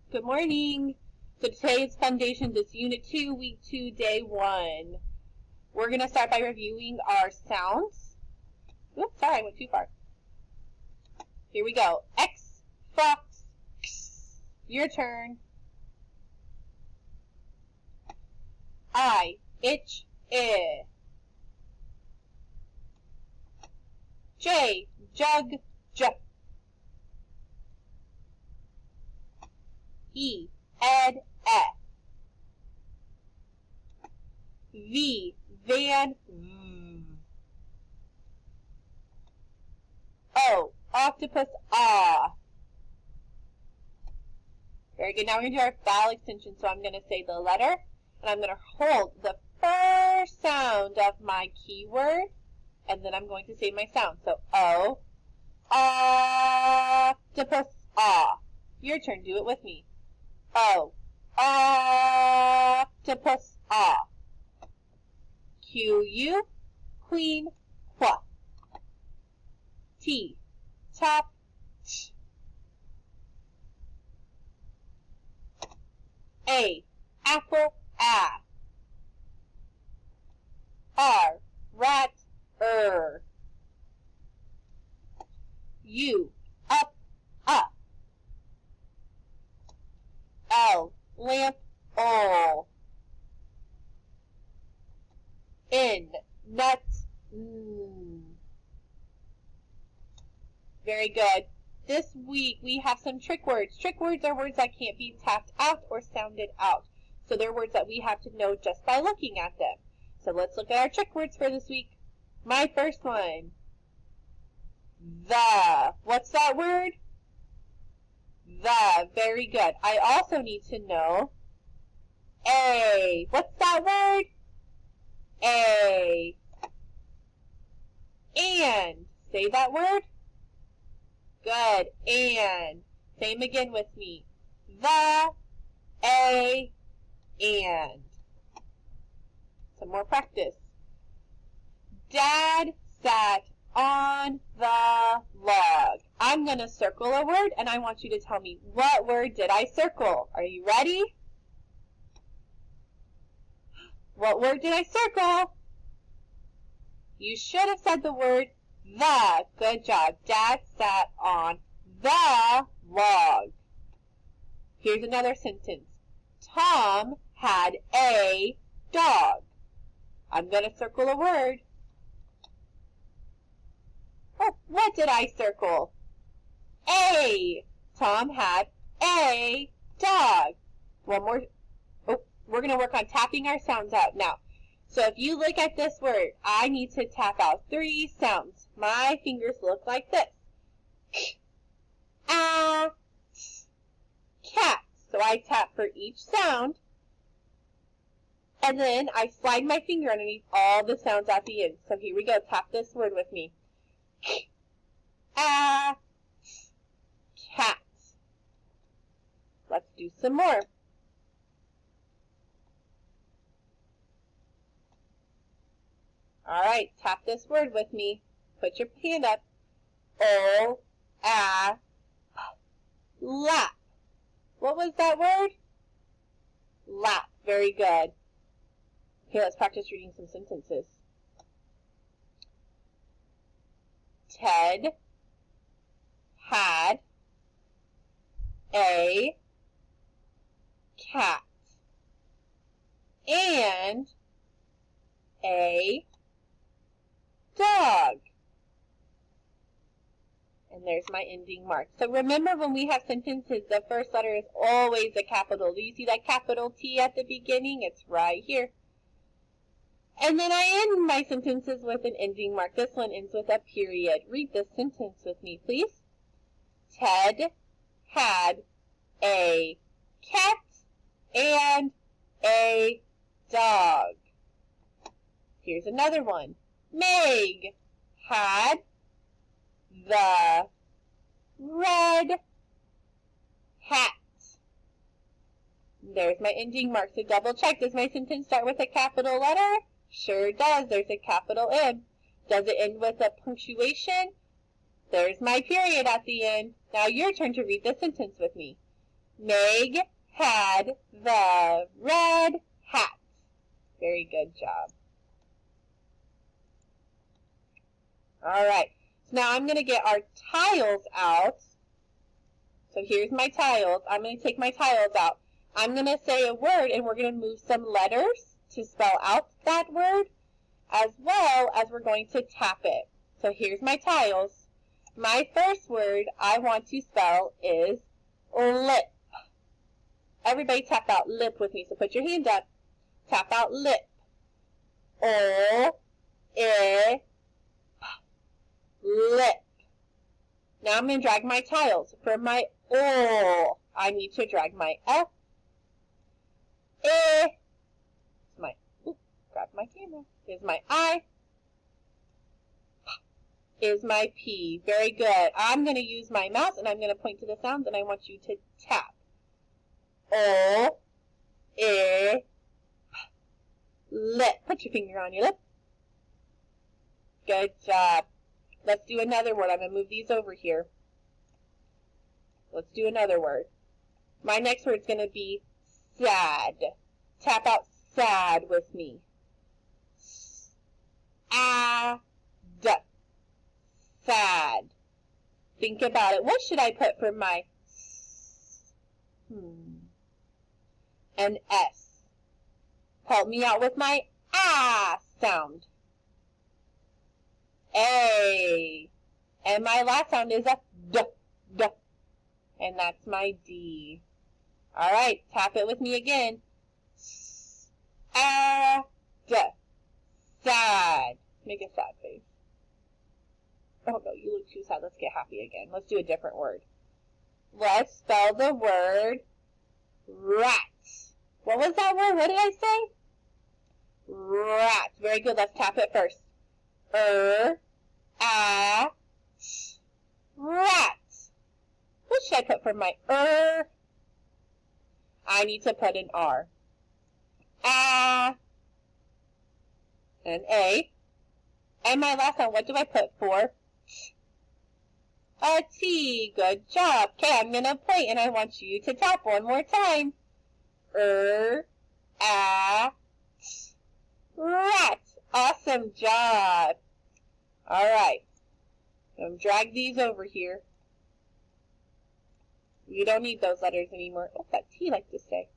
Good morning. So today is Fundations. It's Unit 2, Week 2, Day 1. We're going to start by reviewing our sounds. Oops, sorry, I went too far. Here we go. X, fox, x. Your turn. I, itch, eh. J, jug, j. E, ed, eh. V, van, v. O, octopus, ah. Very good. Now we're going to do our vowel extension. So I'm going to say the letter, and I'm going to hold the first sound of my keyword, and then I'm going to say my sound. So O, octopus, ah. Your turn. Do it with me. O, octopus, ah. Q, U, queen, qua. T, top, t. A, apple, ah. R, rat, U, up, up. L, lamp, all. N, nut, Very good. This week we have some trick words. Trick words are words that can't be tapped out or sounded out. So they're words that we have to know just by looking at them. So let's look at our trick words for this week. My first one. The. What's that word? The. Very good. I also need to know a. What's that word? A. And. Say that word. Good. And. Same again with me. The. A. And. Some more practice. Dad sat on the log. I'm going to circle a word, and I want you to tell me, what word did I circle? Are you ready? What word did I circle? You should have said the word the. Good job. Dad sat on the log. Here's another sentence. Tom had a dog. I'm going to circle a word. Oh, what did I circle? A. Tom had a dog. One more. Oh, we're going to work on tapping our sounds out now. So if you look at this word, I need to tap out 3 sounds. My fingers look like this. Cat. So I tap for each sound. And then I slide my finger underneath all the sounds at the end. So here we go. Tap this word with me. Cat. Let's do some more. All right, tap this word with me. Put your hand up. Lap. What was that word? Lap. Very good. Okay, let's practice reading some sentences. Ted had a cat and a dog. And there's my ending mark. So remember, when we have sentences, the first letter is always a capital. Do you see that capital T at the beginning? It's right here. And then I end my sentences with an ending mark. This one ends with a period. Read this sentence with me, please. Ted had a cat and a dog. Here's another one. Meg had the red hat. There's my ending mark. So double check. Does my sentence start with a capital letter? Sure does. There's a capital M. Does it end with a punctuation? There's my period at the end. Now your turn to read the sentence with me. Meg had the red hat. Very good job. All right. So now I'm going to get our tiles out. So here's my tiles. I'm going to take my tiles out. I'm going to say a word, and we're going to move some letters to spell out that word, as well as we're going to tap it. So here's my tiles. My first word I want to spell is lip. Everybody tap out lip with me. So put your hand up. Tap out lip. O-I-P. Lip. Now I'm going to drag my tiles. For my O, I need to drag my F. Grab my camera. Is my I. Is my P. Very good. I'm going to use my mouse and I'm going to point to the sounds and I want you to tap. O, I, lip. Put your finger on your lip. Good job. Let's do another word. I'm going to move these over here. Let's do another word. My next word is going to be sad. Tap out sad with me. S-A-D. Sad. Think about it. What should I put for my An S. Help me out with my ah sound. A. And my last sound is a D. D. And that's my D. All right, tap it with me again. S-A-D. Sad. Make a sad face. Oh no, you look too sad. Let's get happy again. Let's do a different word. Let's spell the word rat. What was that word? What did I say? Rat. Very good. Let's tap it first. Rat. What should I put for my I need to put an R. An A. And my last one, what do I put for? A T. Good job. Okay, I'm going to point and I want you to tap one more time. Rat. Awesome job. All right. Drag these over here. You don't need those letters anymore. What's that T like to say?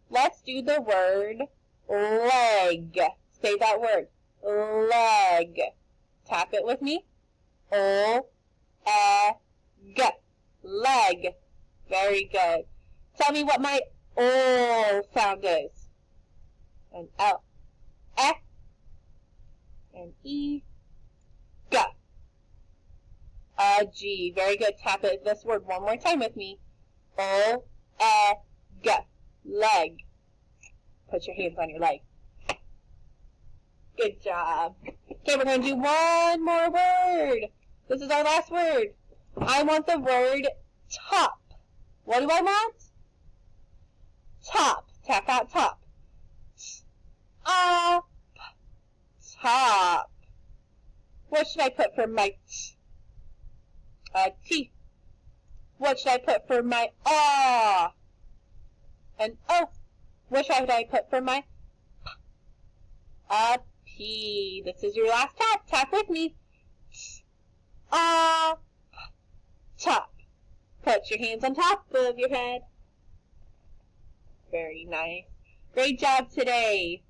Let's do the word leg. Say that word. Leg. Tap it with me. O-E-G. Leg. Very good. Tell me what my O sound is. An L. E. An E. G. A G. Very good. Tap it this word one more time with me. O-E-G. Leg. Put your hands on your leg. Good job. Okay, we're going to do one more word. This is our last word. I want the word top. What do I want? Top. Tap out top. Top. What should I put for my T? What should I put for my An O. What should I put for my P? This is your last tap. Tap with me. Top. Put your hands on top of your head. Very nice. Great job today.